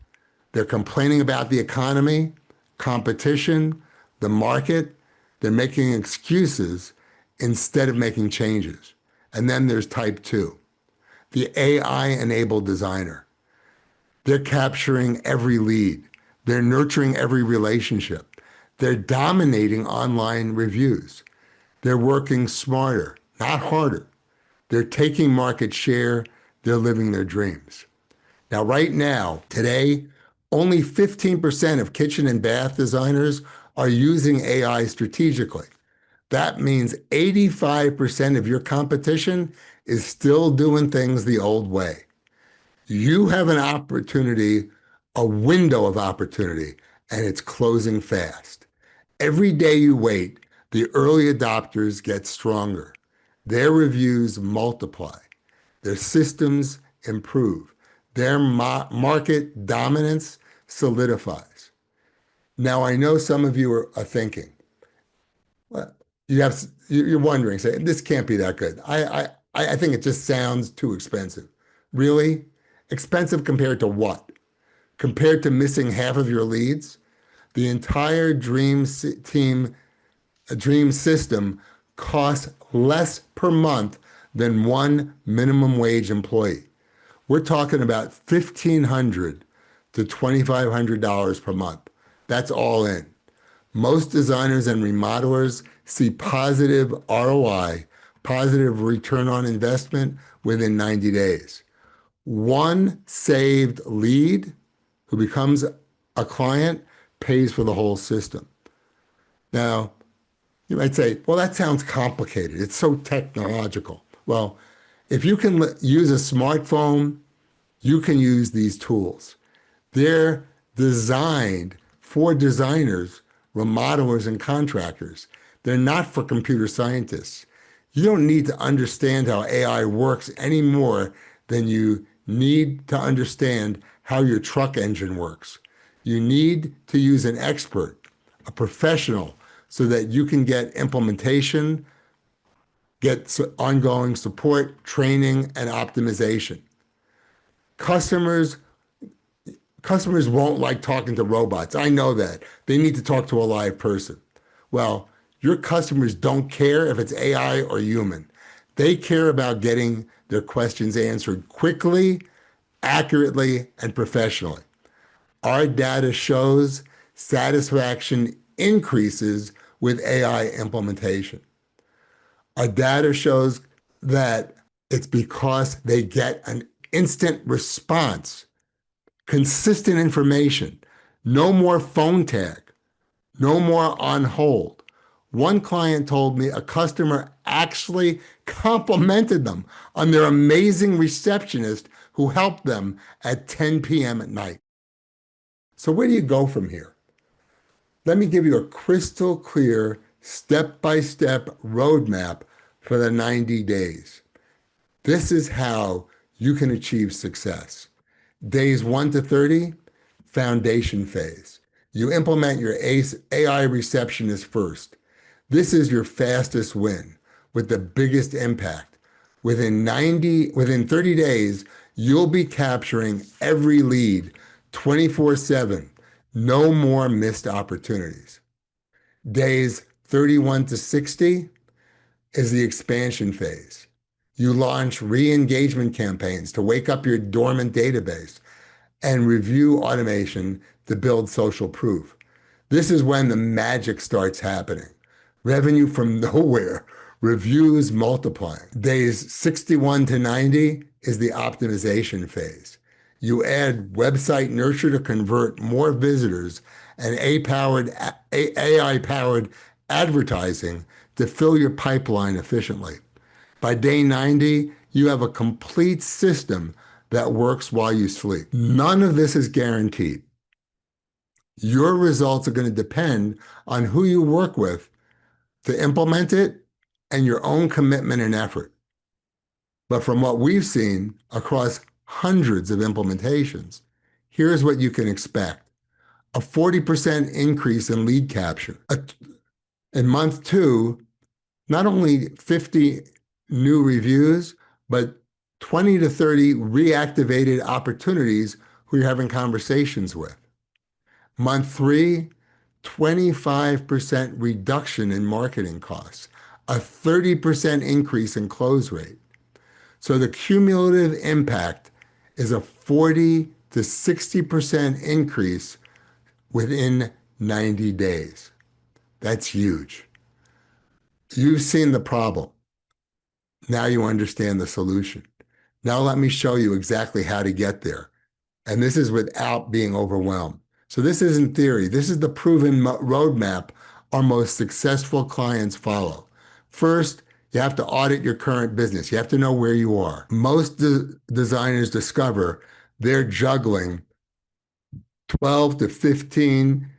They're complaining about the economy, competition, the market. They're making excuses instead of making changes. And then there's type 2, the AI-enabled designer. They're capturing every lead. They're nurturing every relationship. They're dominating online reviews. They're working smarter, not harder. They're taking market share. They're living their dreams. Now, right now, today, only 15% of kitchen and bath designers are using AI strategically. That means 85% of your competition is still doing things the old way. You have an opportunity, a window of opportunity, and it's closing fast. Every day you wait, the early adopters get stronger. Their reviews multiply. Their systems improve. Their market dominance solidifies. Now, I know some of you are thinking, well, you're wondering, say, this can't be that good. I think it just sounds too expensive. Really? Expensive compared to what? Compared to missing half of your leads? The entire dream system costs less per month than one minimum wage employee. We're talking about $1,500 to $2,500 per month. That's all in. Most designers and remodelers see positive ROI, positive return on investment within 90 days. One saved lead who becomes a client pays for the whole system. Now, you might say, well, that sounds complicated. It's so technological. Well, if you can use a smartphone, you can use these tools. They're designed for designers, remodelers, and contractors. They're not for computer scientists. You don't need to understand how AI works any more than you need to understand how your truck engine works. You need to use an expert, a professional, so that you can get implementation, get ongoing support, training, and optimization. Customers Customers won't like talking to robots. I know that. They need to talk to a live person. Well, your customers don't care if it's AI or human. They care about getting their questions answered quickly, accurately, and professionally. Our data shows satisfaction increases with AI implementation. Our data shows that it's because they get an instant response, consistent information, no more phone tag, no more on hold. One client told me a customer actually complimented them on their amazing receptionist who helped them at 10 p.m. at night. So, where do you go from here? Let me give you a crystal clear, step by step roadmap for the 90 days. This is how you can achieve success. Days 1 to 30, foundation phase. You implement your AI receptionist first. This is your fastest win with the biggest impact. Within 30 days, you'll be capturing every lead 24/7. No more missed opportunities. Days 31 to 60 is the expansion phase. You launch re-engagement campaigns to wake up your dormant database and review automation to build social proof. This is when the magic starts happening. Revenue from nowhere, reviews multiplying. Days 61 to 90 is the optimization phase. You add website nurture to convert more visitors and AI-powered advertising to fill your pipeline efficiently. By day 90, you have a complete system that works while you sleep. None of this is guaranteed. Your results are going to depend on who you work with to implement it and your own commitment and effort. But from what we've seen across hundreds of implementations, here's what you can expect. A 40% increase in lead capture. In month 2, not only 50 new reviews, but 20 to 30 reactivated opportunities who you're having conversations with. Month 3, 25% reduction in marketing costs, a 30% increase in close rate. So the cumulative impact is a 40 to 60% increase within 90 days. That's huge. You've seen the problem. Now you understand the solution. Now let me show you exactly how to get there. And this is without being overwhelmed. So this isn't theory. This is the proven roadmap our most successful clients follow. First, you have to audit your current business. You have to know where you are. Most designers discover they're juggling 12 to 15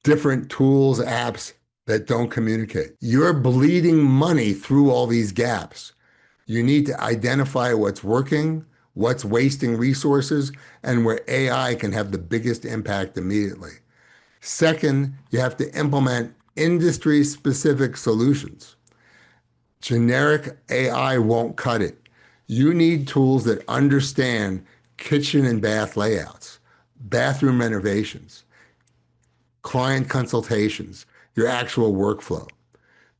different tools, apps that don't communicate. You're bleeding money through all these gaps. You need to identify what's working, what's wasting resources, and where AI can have the biggest impact immediately. Second, you have to implement industry-specific solutions. Generic AI won't cut it. You need tools that understand kitchen and bath layouts, bathroom renovations, client consultations, your actual workflow.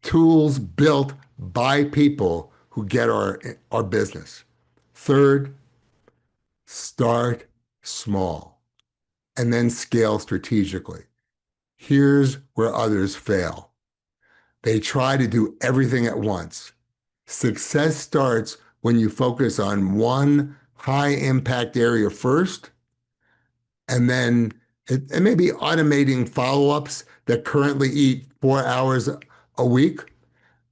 Tools built by people who get our business. Third, start small and then scale strategically. Here's where others fail. They try to do everything at once. Success starts when you focus on one high impact area first, and then it may be automating follow-ups that currently eat 4 hours a week.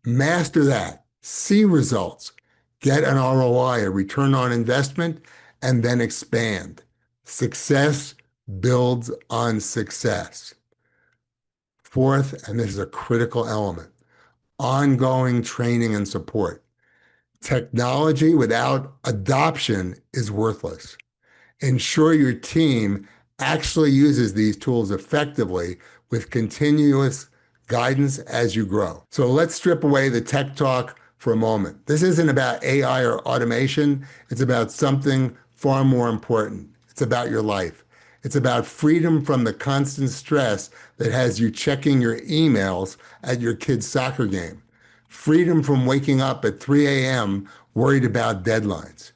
Master that, see results, get an ROI, a return on investment, and then expand. Success builds on success. Fourth, and this is a critical element, ongoing training and support. Technology without adoption is worthless. Ensure your team actually uses these tools effectively with continuous guidance as you grow. So let's strip away the tech talk for a moment. This isn't about AI or automation. It's about something far more important. It's about your life. It's about freedom from the constant stress that has you checking your emails at your kid's soccer game. Freedom from waking up at 3 a.m. worried about deadlines.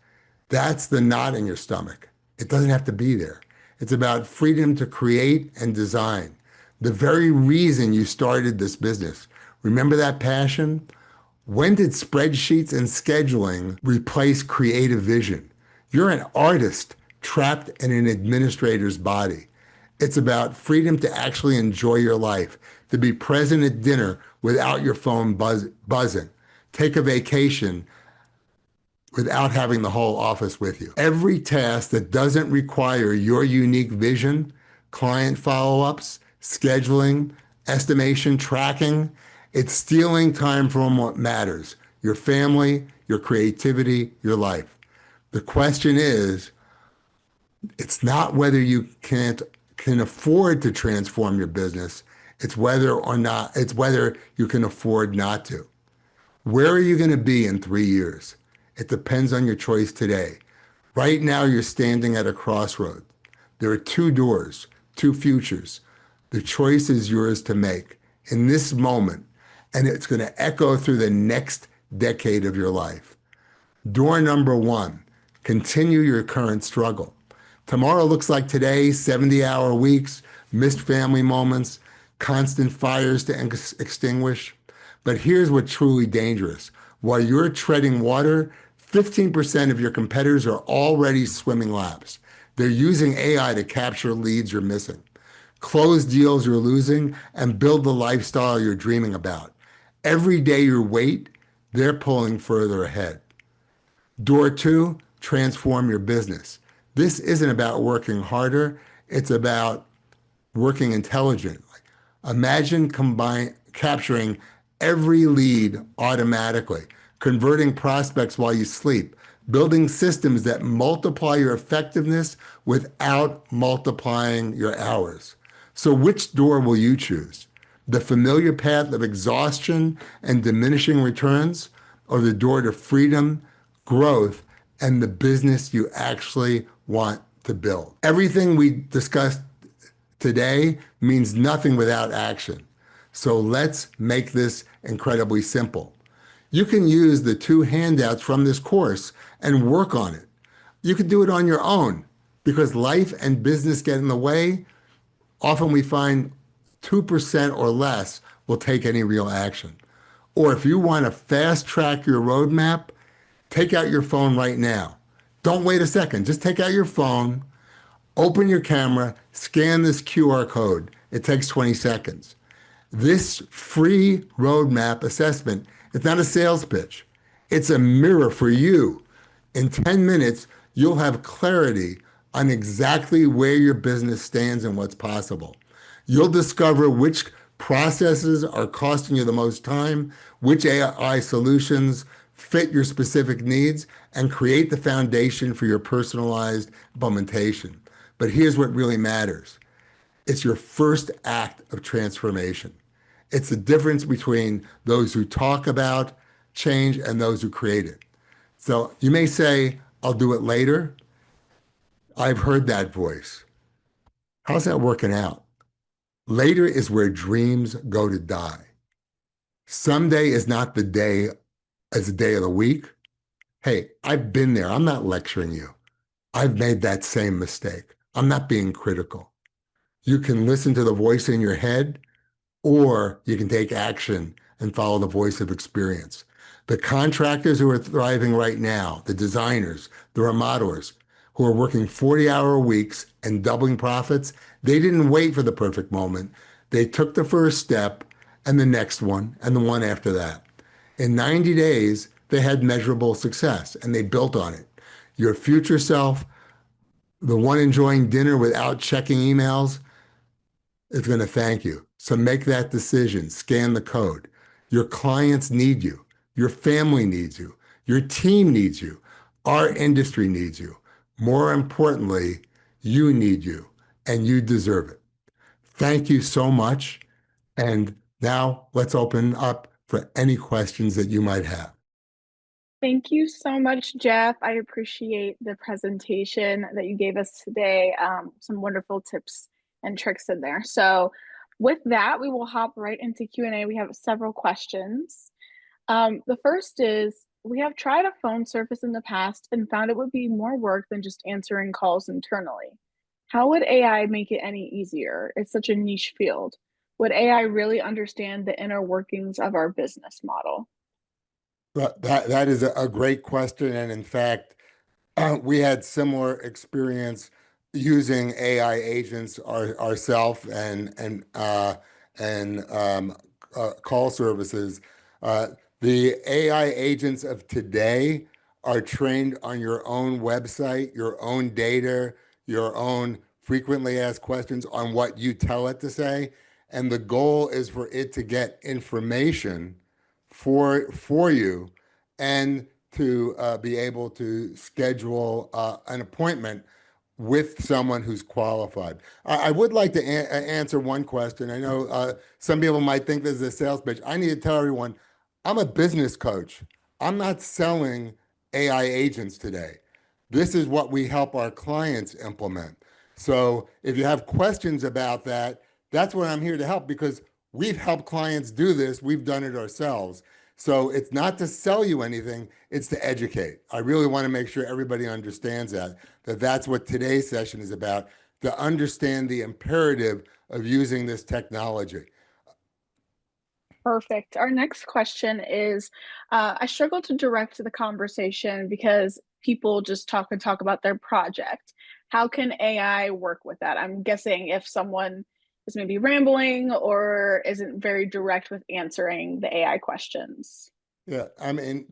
That's the knot in your stomach. It doesn't have to be there. It's about freedom to create and design. The very reason you started this business. Remember that passion? When did spreadsheets and scheduling replace creative vision? You're an artist trapped in an administrator's body. It's about freedom to actually enjoy your life, to be present at dinner without your phone buzzing, take a vacation without having the whole office with you. Every task that doesn't require your unique vision, client follow-ups, scheduling, estimation, tracking, it's stealing time from what matters, your family, your creativity, your life. The question is, it's not whether you can afford to transform your business, it's whether you can afford not to. Where are you going to be in 3 years? It depends on your choice today. Right now, you're standing at a crossroad. There are two doors, two futures. The choice is yours to make in this moment, and it's going to echo through the next decade of your life. Door number one, continue your current struggle. Tomorrow looks like today, 70-hour weeks, missed family moments, constant fires to extinguish. But here's what's truly dangerous. While you're treading water, 15% of your competitors are already swimming laps. They're using AI to capture leads you're missing, close deals you're losing, and build the lifestyle you're dreaming about. Every day you wait, they're pulling further ahead. Door two, transform your business. This isn't about working harder. It's about working intelligently. Imagine capturing every lead automatically, converting prospects while you sleep, building systems that multiply your effectiveness without multiplying your hours. So which door will you choose? The familiar path of exhaustion and diminishing returns, or the door to freedom, growth, and the business you actually want to build? Everything we discussed today means nothing without action. So let's make this incredibly simple. You can use the two handouts from this course and work on it. You can do it on your own because life and business get in the way. Often we find 2% or less will take any real action. Or if you want to fast track your roadmap, take out your phone right now. Don't wait a second. Just take out your phone, open your camera, scan this QR code. It takes 20 seconds. This free roadmap assessment, it's not a sales pitch. It's a mirror for you. In 10 minutes, you'll have clarity on exactly where your business stands and what's possible. You'll discover which processes are costing you the most time, which AI solutions fit your specific needs, and create the foundation for your personalized implementation. But here's what really matters. It's your first act of transformation. It's the difference between those who talk about change and those who create it. So you may say, I'll do it later. I've heard that voice. How's that working out? Later is where dreams go to die. Someday is not the day as a day of the week. Hey, I've been there. I'm not lecturing you. I've made that same mistake. I'm not being critical. You can listen to the voice in your head, or you can take action and follow the voice of experience. The contractors who are thriving right now, the designers, the remodelers, who are working 40-hour weeks and doubling profits, they didn't wait for the perfect moment. They took the first step and the next one and the one after that. In 90 days, they had measurable success and they built on it. Your future self, the one enjoying dinner without checking emails, is going to thank you. So make that decision, scan the code. Your clients need you. Your family needs you. Your team needs you. Our industry needs you. More importantly, you need you and you deserve it. Thank you so much. And now let's open up for any questions that you might have. Thank you so much, Jeff. I appreciate the presentation that you gave us today. Some wonderful tips and tricks in there. So with that, we will hop right into Q&A. We have several questions. The first is, we have tried a phone service in the past and found it would be more work than just answering calls internally. How would AI make it any easier? It's such a niche field. Would AI really understand the inner workings of our business model? That is a great question. And in fact, we had similar experience using AI agents ourselves and call services. Uh, the AI agents of today are trained on your own website, your own data, your own frequently asked questions on what you tell it to say. And the goal is for it to get information for you and to be able to schedule an appointment with someone who's qualified. I would like to answer one question. I know some people might think this is a sales pitch. I need to tell everyone, I'm a business coach. I'm not selling AI agents today. This is what we help our clients implement. So if you have questions about that, that's what I'm here to help, because we've helped clients do this. We've done it ourselves. So it's not to sell you anything, it's to educate. I really want to make sure everybody understands that that's what today's session is about, to understand the imperative of using this technology. Perfect. Our next question is, I struggle to direct the conversation because people just talk and talk about their project. How can AI work with that? I'm guessing if someone is maybe rambling or isn't very direct with answering the AI questions. Yeah, I mean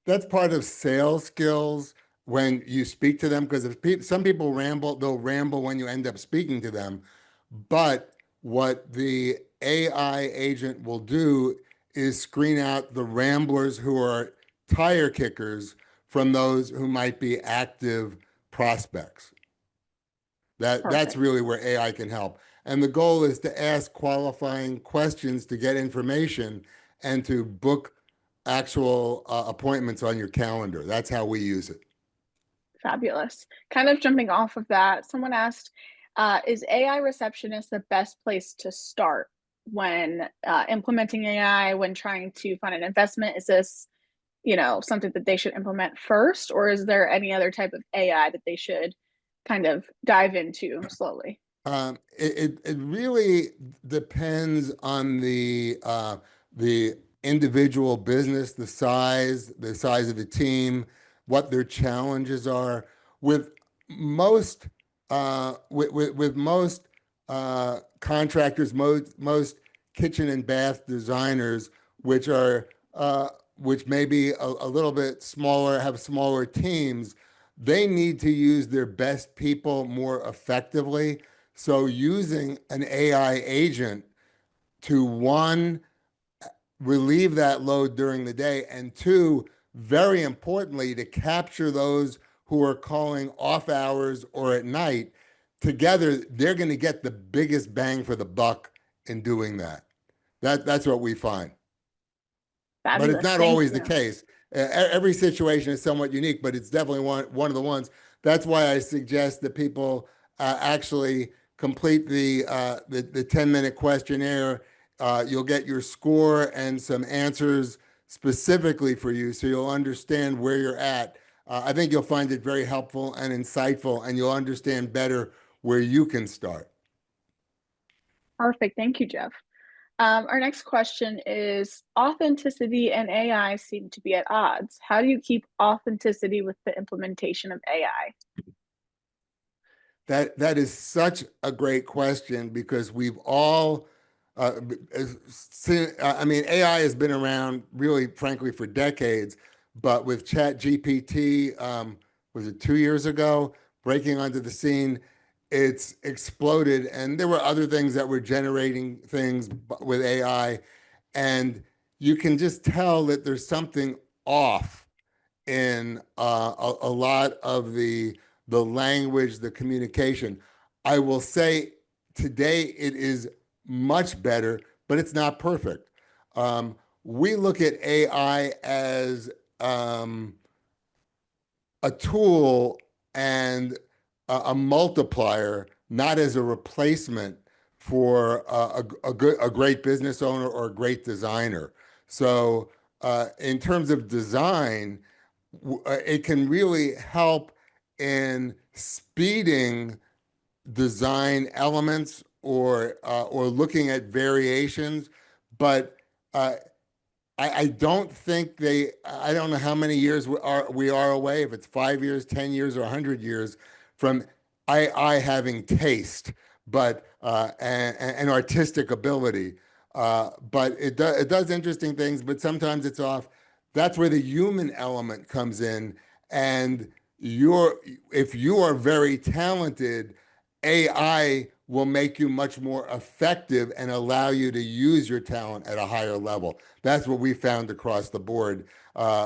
that's part of sales skills when you speak to them, because if some people ramble, they'll ramble when you end up speaking to them. But what the AI agent will do is screen out the ramblers who are tire kickers from those who might be active prospects. That's Perfect. really where AI can help. And the goal is to ask qualifying questions to get information and to book actual appointments on your calendar. That's how we use it. Fabulous. Kind of jumping off of that, someone asked, is AI receptionist the best place to start when implementing AI, when trying to find an investment? Is this, something that they should implement first, or is there any other type of AI that they should kind of dive into slowly? It really depends on the individual business, the size of the team, what their challenges are. With with most contractors, most kitchen and bath designers, which are which may be a little bit smaller, have smaller teams, they need to use their best people more effectively. So using an AI agent to, one, relieve that load during the day, and two, very importantly, to capture those who are calling off hours or at night, together, they're going to get the biggest bang for the buck in doing that. That's what we find. But it's Fabulous. not Thank always the you. case. Every situation is somewhat unique, but it's definitely one of the ones. That's why I suggest that people actually complete the 10-minute questionnaire. You'll get your score and some answers specifically for you so you'll understand where you're at. I think you'll find it very helpful and insightful, and you'll understand better where you can start. Perfect. Thank you, Jeff. Our next question is authenticity and AI seem to be at odds. How do you keep authenticity with the implementation of AI? That is such a great question because we've all seen, I mean, AI has been around really, frankly, for decades, but with Chat GPT, was it 2 years ago, breaking onto the scene, it's exploded. And there were other things that were generating things with AI, and you can just tell that there's something off in a lot of the language, the communication. I will say today it is much better, but it's not perfect. We look at AI as a tool and a multiplier, not as a replacement for a great business owner or a great designer. So, in terms of design, it can really help in speeding design elements or looking at variations, but uh, I don't think I don't know how many years we are away, if it's 5 years, 10 years, or 100 years from I having taste, but and artistic ability. But it does interesting things, but sometimes it's off. That's where the human element comes in. And you're if you are very talented, AI will make you much more effective and allow you to use your talent at a higher level. That's what we found across the board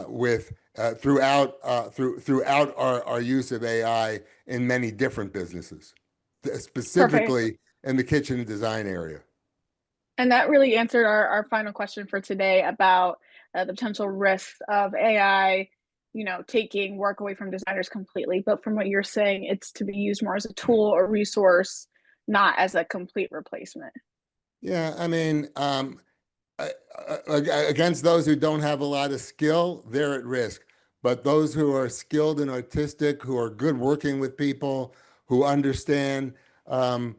with throughout our use of AI in many different businesses, Perfect. specifically in the kitchen and design area. And that really answered our final question for today about the potential risks of AI, taking work away from designers completely. But from what you're saying, it's to be used more as a tool or resource, not as a complete replacement. Yeah, I mean, against those who don't have a lot of skill, they're at risk. But those who are skilled and artistic, who are good working with people, who understand, I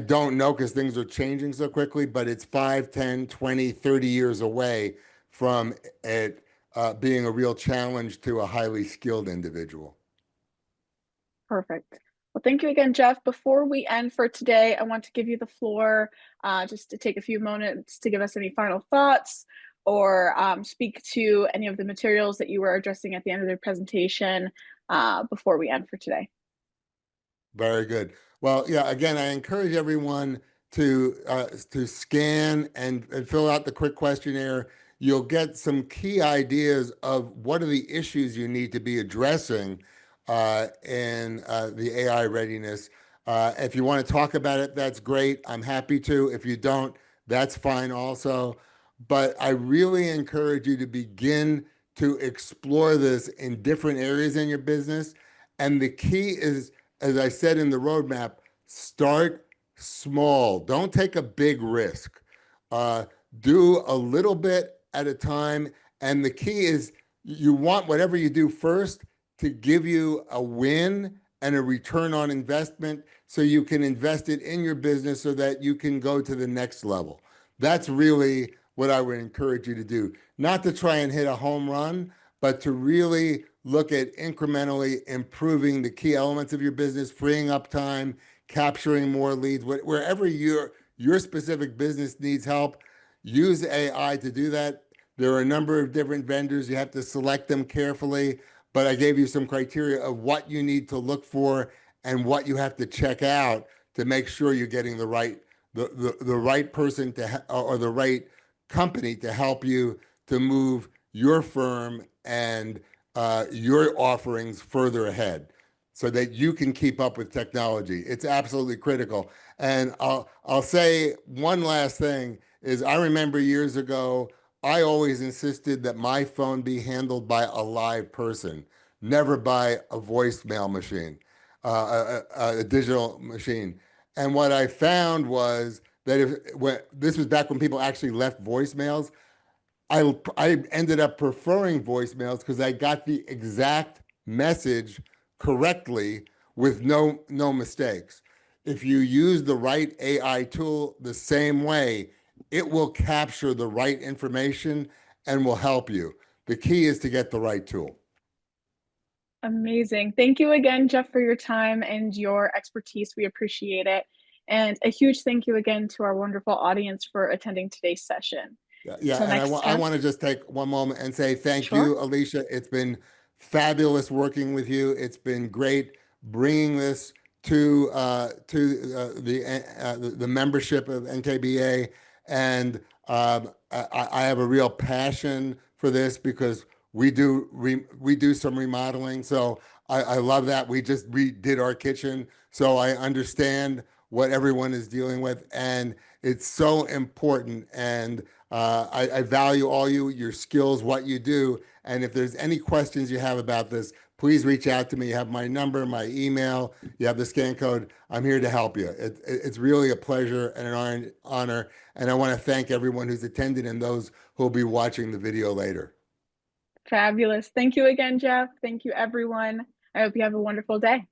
don't know because things are changing so quickly, but it's 5, 10, 20, 30 years away from it being a real challenge to a highly skilled individual. Perfect. Well, thank you again, Jeff. Before we end for today, I want to give you the floor just to take a few moments to give us any final thoughts or speak to any of the materials that you were addressing at the end of the presentation before we end for today. Very good. Well, yeah, again, I encourage everyone to scan and fill out the quick questionnaire. You'll get some key ideas of what are the issues you need to be addressing in the AI readiness. If you want to talk about it, that's great. I'm happy to. If you don't, that's fine also. But I really encourage you to begin to explore this in different areas in your business. And the key is, as I said in the roadmap, start small. Don't take a big risk. Uh, do a little bit at a time. And the key is you want whatever you do first to give you a win and a return on investment so you can invest it in your business so that you can go to the next level. That's really what I would encourage you to do. Not to try and hit a home run, but to really look at incrementally improving the key elements of your business, freeing up time, capturing more leads, wherever your specific business needs help, use AI to do that. There are a number of different vendors. You have to select them carefully, but I gave you some criteria of what you need to look for and what you have to check out to make sure you're getting the right person or the right company to help you to move your firm and your offerings further ahead so that you can keep up with technology. It's absolutely critical. And I'll say one last thing is I remember years ago, I always insisted that my phone be handled by a live person, never by a voicemail machine, a digital machine. And what I found was that this was back when people actually left voicemails, I ended up preferring voicemails because I got the exact message correctly with no mistakes. If you use the right AI tool the same way, it will capture the right information and will help you. The key is to get the right tool. Amazing. Thank you again, Jeff, for your time and your expertise. We appreciate it. And a huge thank you again to our wonderful audience for attending today's session. Yeah, Till and next I time. want to just take one moment and say thank Sure. you, Alicia. It's been fabulous working with you. It's been great bringing this to the membership of NKBA, and I have a real passion for this because we do some remodeling. So I love that. We just redid our kitchen, so I understand what everyone is dealing with, and it's so important. And I value all your skills, what you do. And if there's any questions you have about this, please reach out to me. You have my number, my email, you have the scan code. I'm here to help you. It's really a pleasure and an honor. And I want to thank everyone who's attended and those who will be watching the video later. Fabulous. Thank you again, Jeff. Thank you, everyone. I hope you have a wonderful day.